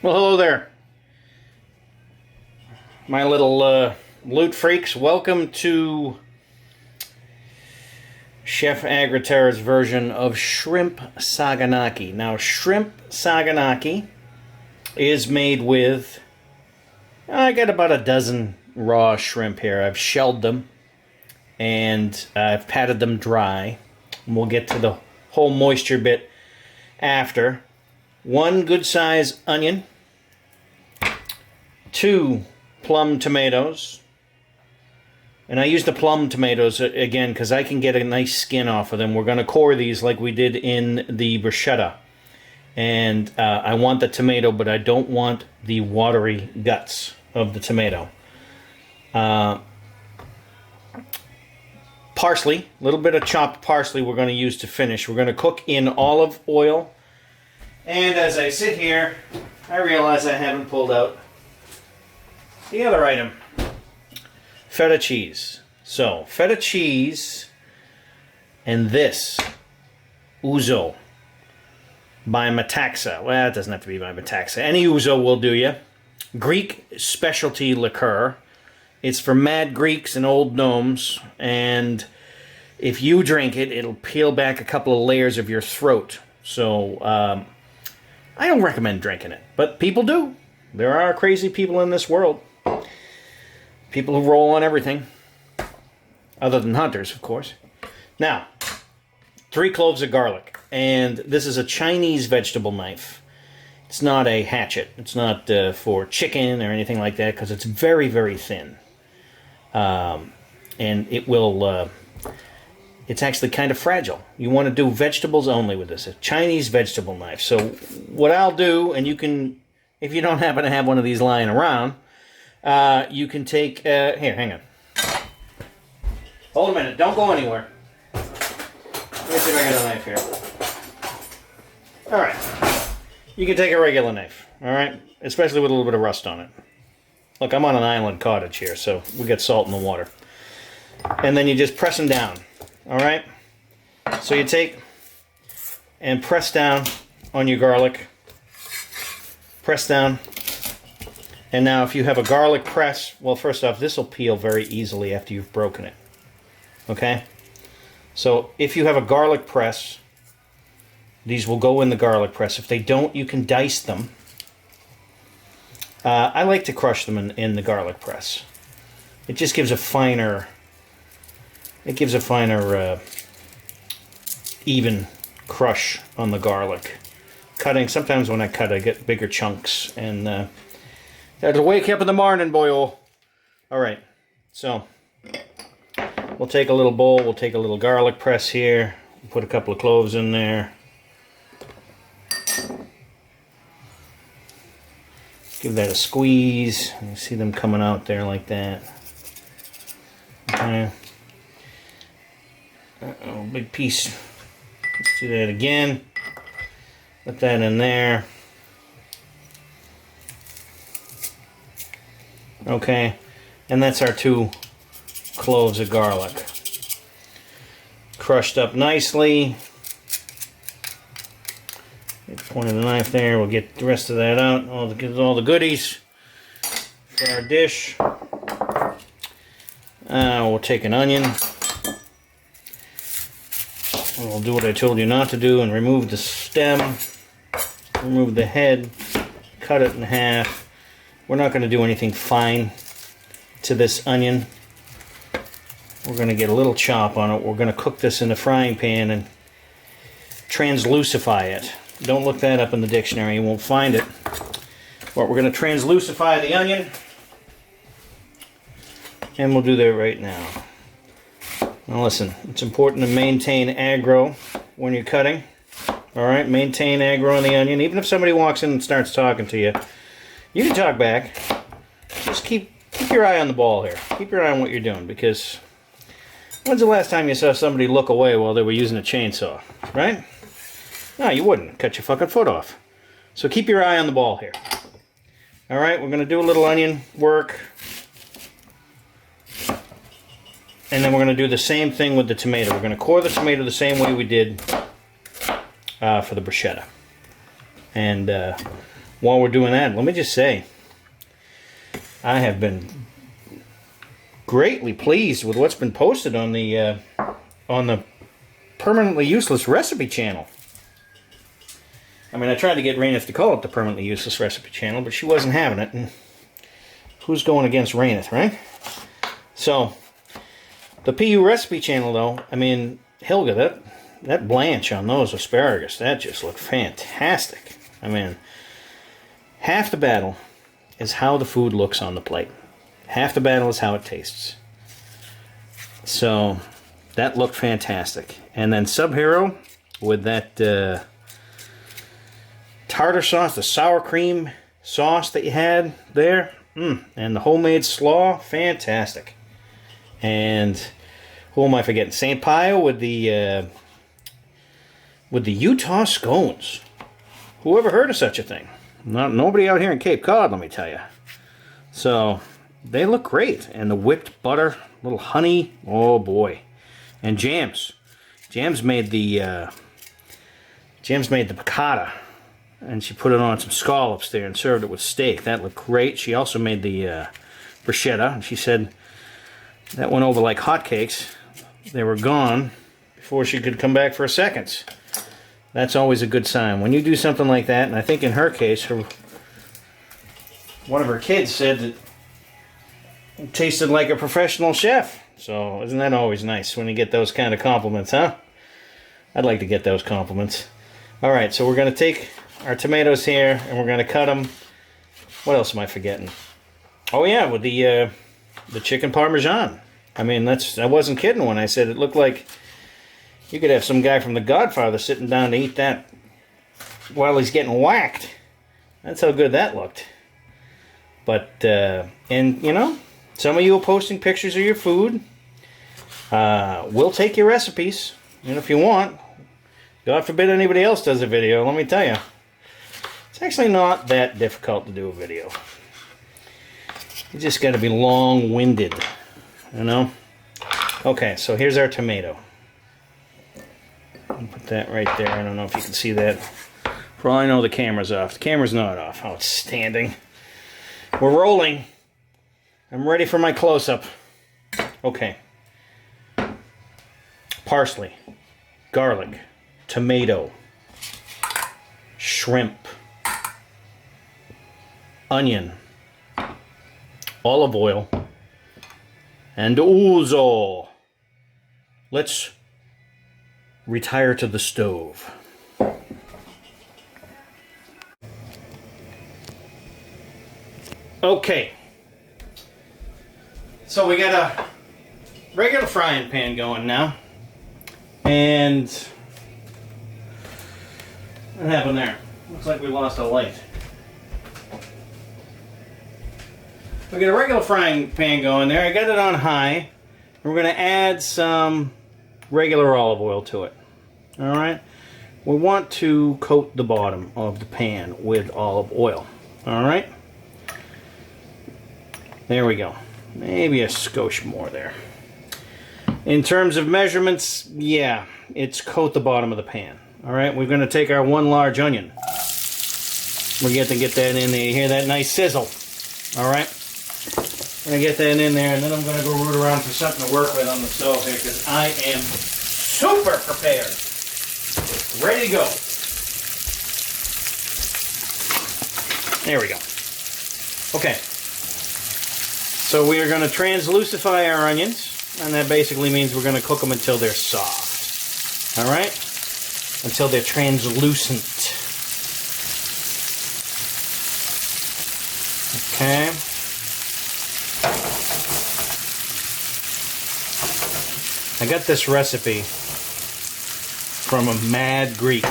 Well, hello there, my little loot freaks. Welcome to Chef Agriterra's version of shrimp Saganaki. Now, shrimp Saganaki is made with, I got about a dozen raw shrimp here. I've shelled them and I've patted them dry. And we'll get to the whole moisture bit after. 1 good size onion, 2 plum tomatoes, and I use the plum tomatoes again because I can get a nice skin off of them. We're going to core these like we did in the bruschetta, and I want the tomato, but I don't want the watery guts of the tomato. Parsley, a little bit of chopped parsley we're going to use to finish. We're going to cook in olive oil. And as I sit here, I realize I haven't pulled out the other item. Feta cheese. So, feta cheese and this ouzo by Metaxa. Well, it doesn't have to be by Metaxa. Any ouzo will do you. Greek specialty liqueur. It's for mad Greeks and old gnomes, and if you drink it, it'll peel back a couple of layers of your throat. So, I don't recommend drinking it, but people do. There are crazy people in this world. People who roll on everything. Other than hunters, of course. Now, 3 cloves of garlic. And this is a Chinese vegetable knife. It's not a hatchet. It's not for chicken or anything like that, because it's very, very thin. And it will... it's actually kind of fragile. You want to do vegetables only with this. A Chinese vegetable knife. So what I'll do, and you can, if you don't happen to have one of these lying around, you can take, here, hang on. Hold a minute, don't go anywhere. Let me see if I got a knife here. Alright. You can take a regular knife, alright? Especially with a little bit of rust on it. Look, I'm on an island cottage here, so we got salt in the water. And then you just press them down. Alright, so you take and press down on your garlic. Press down. And now if you have a garlic press, well, first off, this will peel very easily after you've broken it. Okay? So if you have a garlic press, these will go in the garlic press. If they don't, you can dice them. I like to crush them in the garlic press. It just gives a finer... It gives a finer, even crush on the garlic. Cutting, sometimes when I cut, I get bigger chunks, and that'll wake you up in the morning, boy-o. Alright, so, we'll take a little bowl, we'll take a little garlic press here, put a couple of cloves in there. Give that a squeeze. You see them coming out there like that. Okay. Uh-oh, big piece. Let's do that again. Put that in there. Okay, and that's our 2 cloves of garlic. Crushed up nicely. Point of the knife there. We'll get the rest of that out. All the goodies for our dish. We'll take an onion. We'll do what I told you not to do and remove the stem, remove the head, cut it in half. We're not going to do anything fine to this onion. We're going to get a little chop on it. We're going to cook this in a frying pan and translucify it. Don't look that up in the dictionary, you won't find it. But we're going to translucify the onion, and we'll do that right now. Now listen, it's important to maintain aggro when you're cutting. Alright, maintain aggro on the onion. Even if somebody walks in and starts talking to you, you can talk back. Just keep your eye on the ball here. Keep your eye on what you're doing, because when's the last time you saw somebody look away while they were using a chainsaw? Right? No, you wouldn't. Cut your fucking foot off. So keep your eye on the ball here. Alright, we're going to do a little onion work. And then we're going to do the same thing with the tomato. We're going to core the tomato the same way we did for the bruschetta. And while we're doing that, let me just say, I have been greatly pleased with what's been posted on the Permanently Useless Recipe channel. I mean, I tried to get Rainith to call it the Permanently Useless Recipe channel, but she wasn't having it. And who's going against Rainith, right? So, the PU Recipe channel, though, I mean, Hilga, that blanch on those asparagus, that just looked fantastic. I mean, half the battle is how the food looks on the plate. Half the battle is how it tastes. So, that looked fantastic. And then Sub-Hero with that tartar sauce, the sour cream sauce that you had there, and the homemade slaw, fantastic. And who am I forgetting? St. Pio with the Utah scones. Who ever heard of such a thing? Nobody out here in Cape Cod, let me tell you. So they look great, and the whipped butter, little honey, oh boy, and jams. Jams made the piccata, and she put it on some scallops there and served it with steak. That looked great. She also made the bruschetta, and she said that went over like hotcakes. They were gone before she could come back for a second. That's always a good sign. When you do something like that, and I think in her case, one of her kids said that it tasted like a professional chef. So isn't that always nice when you get those kind of compliments, huh? I'd like to get those compliments. All right, so we're going to take our tomatoes here, and we're going to cut them. What else am I forgetting? Oh yeah, with the chicken parmesan. I mean, I wasn't kidding when I said it looked like you could have some guy from The Godfather sitting down to eat that while he's getting whacked. That's how good that looked. But, and you know, some of you are posting pictures of your food. We'll take your recipes, and if you want, God forbid anybody else does a video, let me tell you, it's actually not that difficult to do a video. You just got to be long-winded, you know? Okay, so here's our tomato. I'll put that right there. I don't know if you can see that. For all I know, the camera's off. The camera's not off. Outstanding. We're rolling. I'm ready for my close-up. Okay. Parsley, garlic, tomato, shrimp, onion, olive oil, and ouzo. Let's retire to the stove. Okay. So we got a regular frying pan going now. And what happened there? Looks like we lost a light. We got a regular frying pan going there. I got it on high. We're going to add some regular olive oil to it. Alright? We want to coat the bottom of the pan with olive oil. Alright? There we go. Maybe a skosh more there. In terms of measurements, yeah, it's coat the bottom of the pan. Alright, we're going to take our one large onion. We're going to get that in there. You hear that nice sizzle? Alright? I'm going to get that in there, and then I'm going to go root around for something to work with on the stove here, because I am super prepared. Ready to go. There we go. Okay. So we are going to translucify our onions. And that basically means we're going to cook them until they're soft. Alright? Until they're translucent. Okay. I got this recipe from a mad Greek.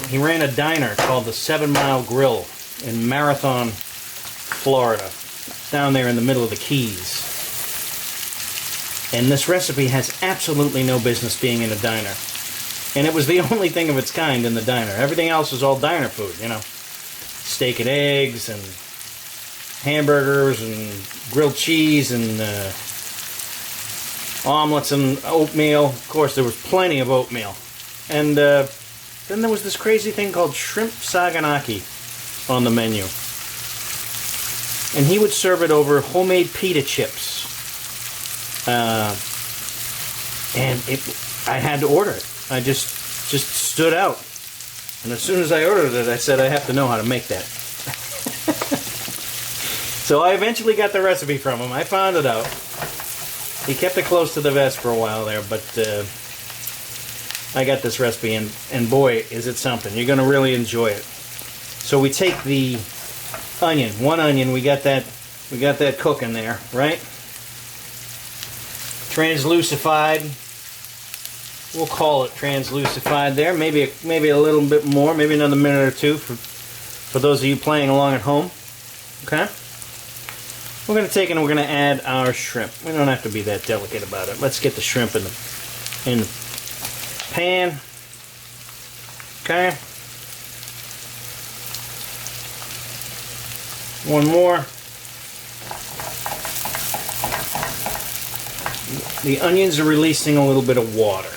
He ran a diner called the 7 Mile Grill in Marathon, Florida. Down there in the middle of the Keys. And this recipe has absolutely no business being in a diner. And it was the only thing of its kind in the diner. Everything else is all diner food, you know. Steak and eggs and hamburgers and grilled cheese and omelets and oatmeal. Of course, there was plenty of oatmeal. And then there was this crazy thing called shrimp Saganaki. on the menu. And he would serve it over homemade pita chips. And I had to order it. I just stood out. And as soon as I ordered it, I said, I have to know how to make that. So I eventually got the recipe from him. I found it out. He kept it close to the vest for a while there, but I got this recipe, and boy, is it something. You're going to really enjoy it. So we take the onion, one onion, we got that cooking there, right? Translucified. We'll call it translucified there. Maybe a little bit more, maybe another minute or two for those of you playing along at home. Okay? We're going to take and we're going to add our shrimp. We don't have to be that delicate about it. Let's get the shrimp in the pan. Okay? One more. The onions are releasing a little bit of water.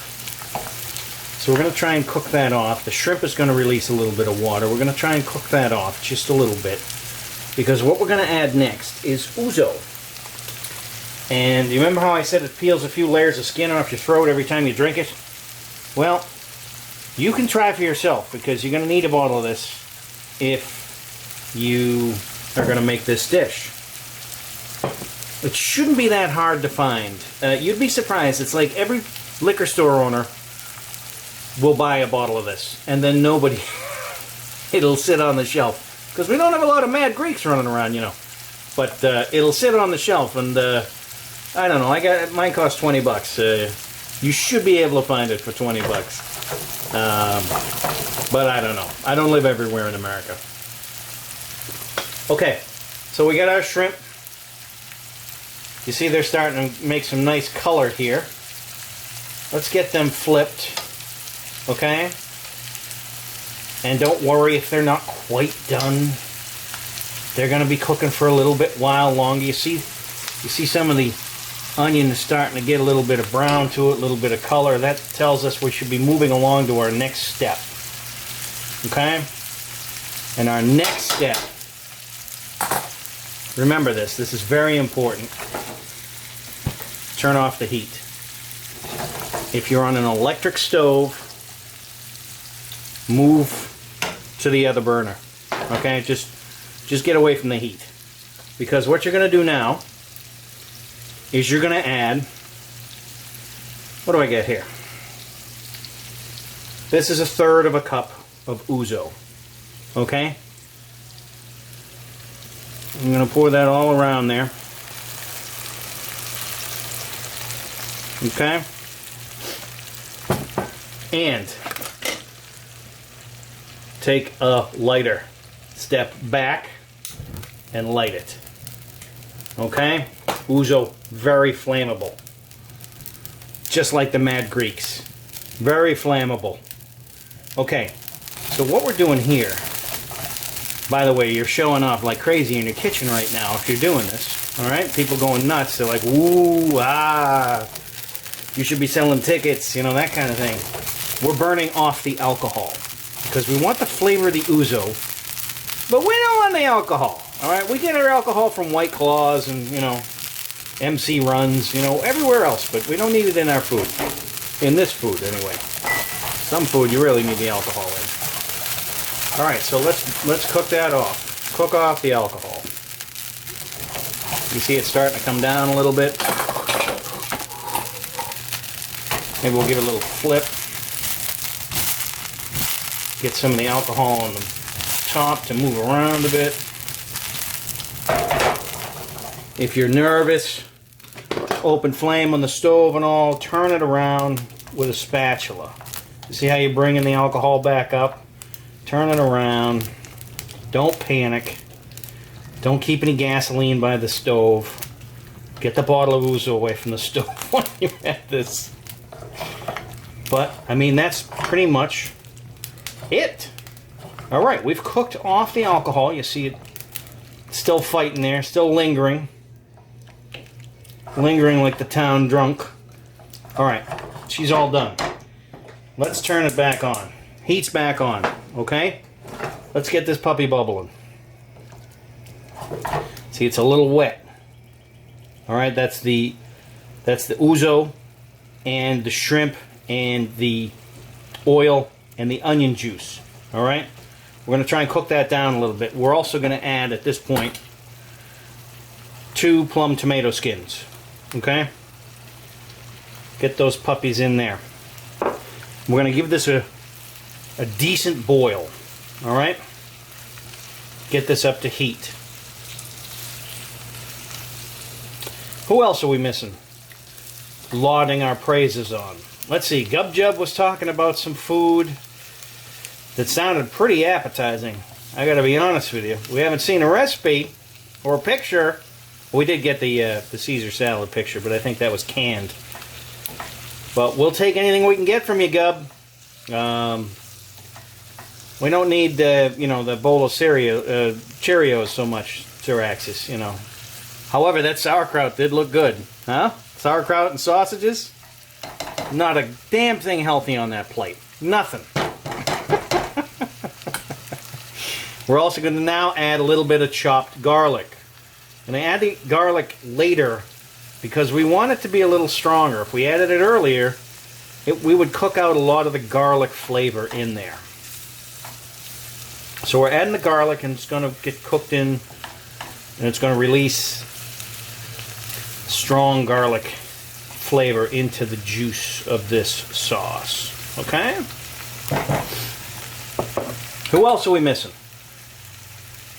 So we're going to try and cook that off. The shrimp is going to release a little bit of water. We're going to try and cook that off just a little bit. Because what we're going to add next is ouzo. And you remember how I said it peels a few layers of skin off your throat every time you drink it? Well, you can try for yourself, because you're going to need a bottle of this if you are going to make this dish. It shouldn't be that hard to find. You'd be surprised. It's like every liquor store owner will buy a bottle of this, and then nobody, it'll sit on the shelf. Because we don't have a lot of mad Greeks running around, you know. But it'll sit on the shelf, and I don't know, mine cost 20 bucks. You should be able to find it for 20 bucks. But I don't know. I don't live everywhere in America. Okay, so we got our shrimp. You see they're starting to make some nice color here. Let's get them flipped. Okay? And don't worry if they're not quite done. They're going to be cooking for a little bit while longer. You see some of the onion is starting to get a little bit of brown to it, a little bit of color. That tells us we should be moving along to our next step. Okay? And our next step, remember this is very important. Turn off the heat. If you're on an electric stove, move to the other burner. Okay? Just get away from the heat. Because what you're going to do now is you're going to add, what do I get here? This is 1/3 of a cup of ouzo. Okay? I'm going to pour that all around there. Okay? And take a lighter. Step back and light it. Okay? Ouzo, very flammable. Just like the Mad Greeks. Very flammable. Okay, so what we're doing here, by the way, you're showing off like crazy in your kitchen right now if you're doing this. Alright? People going nuts. They're like, ooh, ah, you should be selling tickets, you know, that kind of thing. We're burning off the alcohol. Because we want the flavor of the ouzo, but we don't want the alcohol. Alright, we get our alcohol from White Claws and, you know, MC Runs, you know, everywhere else, but we don't need it in our food. In this food, anyway. Some food you really need the alcohol in. Alright, so let's cook that off. Cook off the alcohol. You see it starting to come down a little bit. Maybe we'll give it a little flip. Get some of the alcohol on the top to move around a bit. If you're nervous, open flame on the stove and all, turn it around with a spatula. You see how you're bringing the alcohol back up? Turn it around. Don't panic. Don't keep any gasoline by the stove. Get the bottle of ouzo away from the stove when you're at this. But, I mean, that's pretty much it. Alright, we've cooked off the alcohol. You see it still fighting there, still lingering. Lingering like the town drunk. Alright, she's all done. Let's turn it back on. Heat's back on, okay? let's get this puppy bubbling. See, it's a little wet. All right, that's the ouzo and the shrimp and the oil and the onion juice. All right, we're going to try and cook that down a little bit. We're also going to add, at this point, 2 plum tomato skins. Okay, get those puppies in there. We're going to give this a decent boil. All right, get this up to heat. Who else are we missing? Lauding our praises on. Let's see, Gub Jub was talking about some food that sounded pretty appetizing. I gotta be honest with you. We haven't seen a recipe or a picture. We did get the Caesar salad picture, but I think that was canned. But we'll take anything we can get from you, Gub. We don't need the bowl of Cheerios so much, Syraxis, you know. However, that sauerkraut did look good. Huh? Sauerkraut and sausages? Not a damn thing healthy on that plate. Nothing. We're also going to now add a little bit of chopped garlic. And I add the garlic later because we want it to be a little stronger. If we added it earlier, we would cook out a lot of the garlic flavor in there. So we're adding the garlic, and it's going to get cooked in, and it's going to release strong garlic flavor into the juice of this sauce. Okay? Who else are we missing?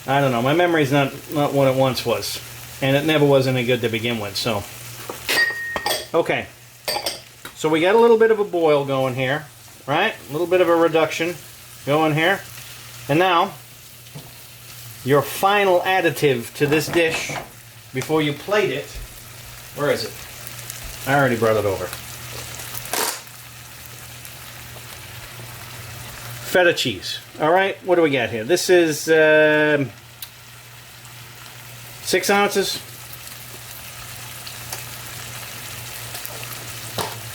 I don't know. My memory's not what it once was. And it never was any good to begin with, so. Okay. So we got a little bit of a boil going here, right? A little bit of a reduction going here. And now, your final additive to this dish before you plate it. Where is it? I already brought it over. Feta cheese. All right, what do we got here? This is 6 ounces.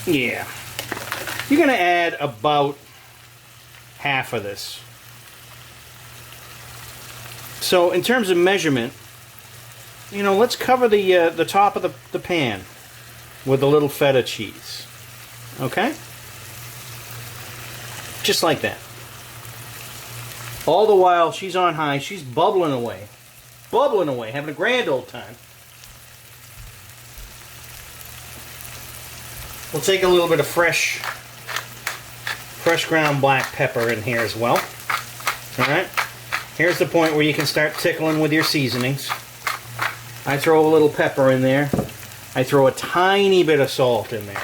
Yeah. You're going to add about half of this. So in terms of measurement, you know, let's cover the top of the pan with a little feta cheese. Okay? Just like that. All the while she's on high, she's bubbling away. Bubbling away, having a grand old time. We'll take a little bit of fresh ground black pepper in here as well. Alright? Here's the point where you can start tickling with your seasonings. I throw a little pepper in there. I throw a tiny bit of salt in there.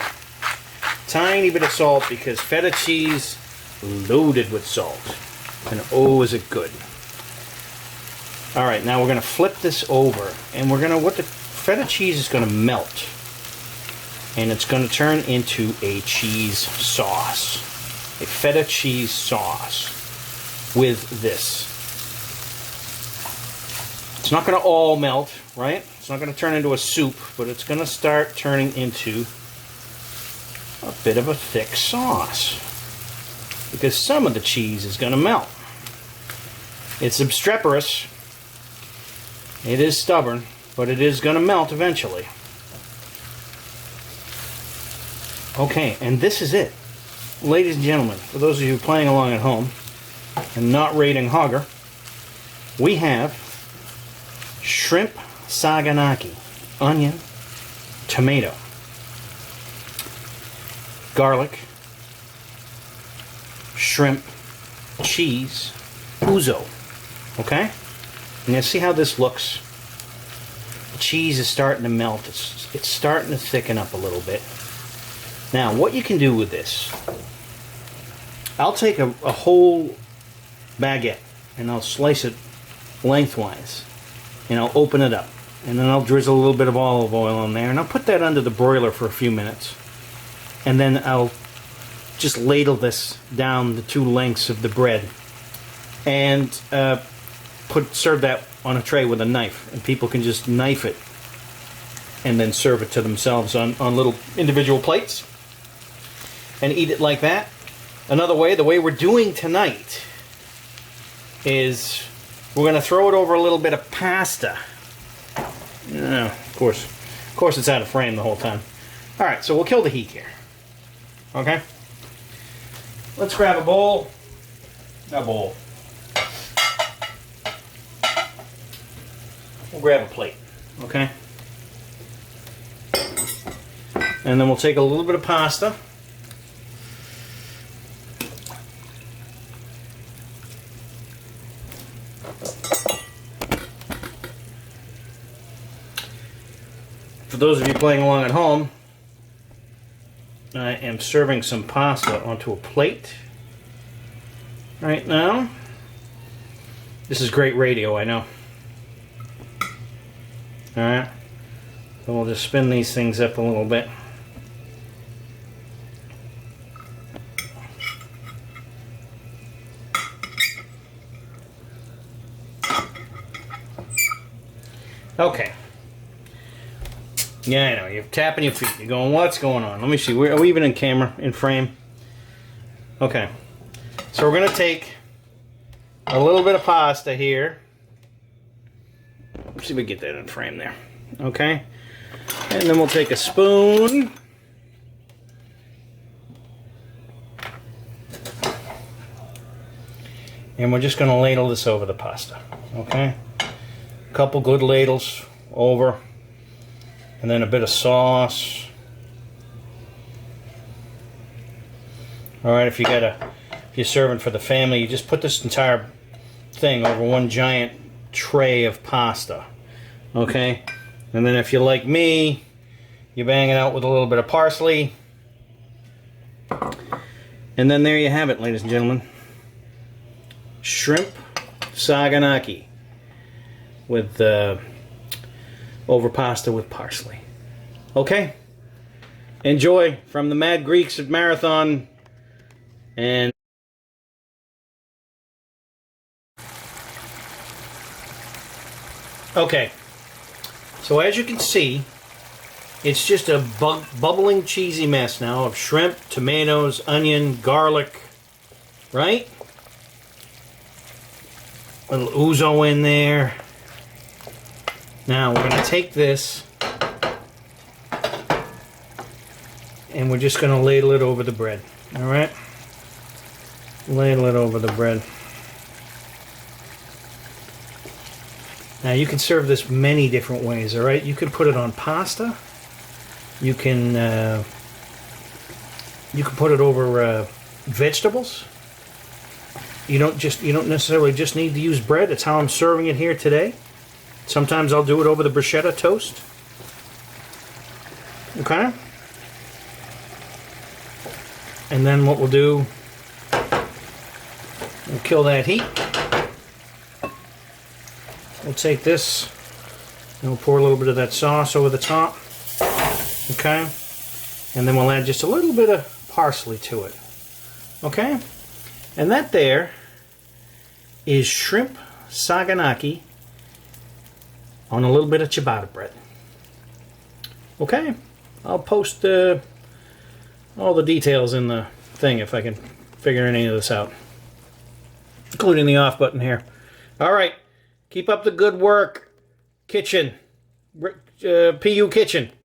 Tiny bit of salt because feta cheese loaded with salt. And oh, is it good. Alright, now we're going to flip this over. And we're going to, the feta cheese is going to melt. And it's going to turn into a cheese sauce. A feta cheese sauce with this. It's not going to all melt, right? It's not going to turn into a soup, but it's going to start turning into a bit of a thick sauce. Because some of the cheese is going to melt. It's obstreperous. It is stubborn, but it is going to melt eventually. Okay, and this is it. Ladies and gentlemen, for those of you playing along at home and not rating Hogger, we have shrimp Saganaki, onion, tomato, garlic, shrimp, cheese, ouzo. Okay? And you see how this looks? The cheese is starting to melt. It's starting to thicken up a little bit. Now, what you can do with this, I'll take a whole baguette and I'll slice it lengthwise. And I'll open it up. And then I'll drizzle a little bit of olive oil on there. And I'll put that under the broiler for a few minutes. And then I'll just ladle this down the 2 lengths of the bread. And serve that on a tray with a knife. And people can just knife it. And then serve it to themselves on little individual plates. And eat it like that. Another way, the way we're doing tonight, is we're going to throw it over a little bit of pasta. Of course it's out of frame the whole time. All right, so we'll kill the heat here. Okay? Let's grab a bowl. We'll grab a plate. Okay? And then we'll take a little bit of pasta. For those of you playing along at home, I am serving some pasta onto a plate right now. This is great radio, I know. Alright, so we'll just spin these things up a little bit. Okay. Yeah, I know. You're tapping your feet. You're going, what's going on? Let me see. Are we even in camera, in frame? Okay. So we're going to take a little bit of pasta here. Let's see if we get that in frame there. Okay. And then we'll take a spoon. And we're just going to ladle this over the pasta. Okay. A couple good ladles over. And then a bit of sauce. Alright, if you're serving for the family, you just put this entire thing over one giant tray of pasta. Okay? And then if you're like me, you bang it out with a little bit of parsley. And then there you have it, ladies and gentlemen. Shrimp Saganaki with over pasta with parsley. Okay? Enjoy from the Mad Greeks at Marathon. And okay, so as you can see, it's just a bubbling cheesy mess now of shrimp, tomatoes, onion, garlic, right? A little ouzo in there. Now we're going to take this and we're just going to ladle it over the bread. Alright? Ladle it over the bread. Now you can serve this many different ways, alright? You can put it on pasta. You can put it over vegetables. You don't necessarily just need to use bread. It's how I'm serving it here today. Sometimes I'll do it over the bruschetta toast. Okay? And then what we'll do, we'll kill that heat. We'll take this and we'll pour a little bit of that sauce over the top. Okay? And then we'll add just a little bit of parsley to it. Okay? And that there is shrimp Saganaki on a little bit of ciabatta bread. Okay? I'll post all the details in the thing if I can figure any of this out. Including the off button here. Alright. Keep up the good work. Kitchen. PU Kitchen.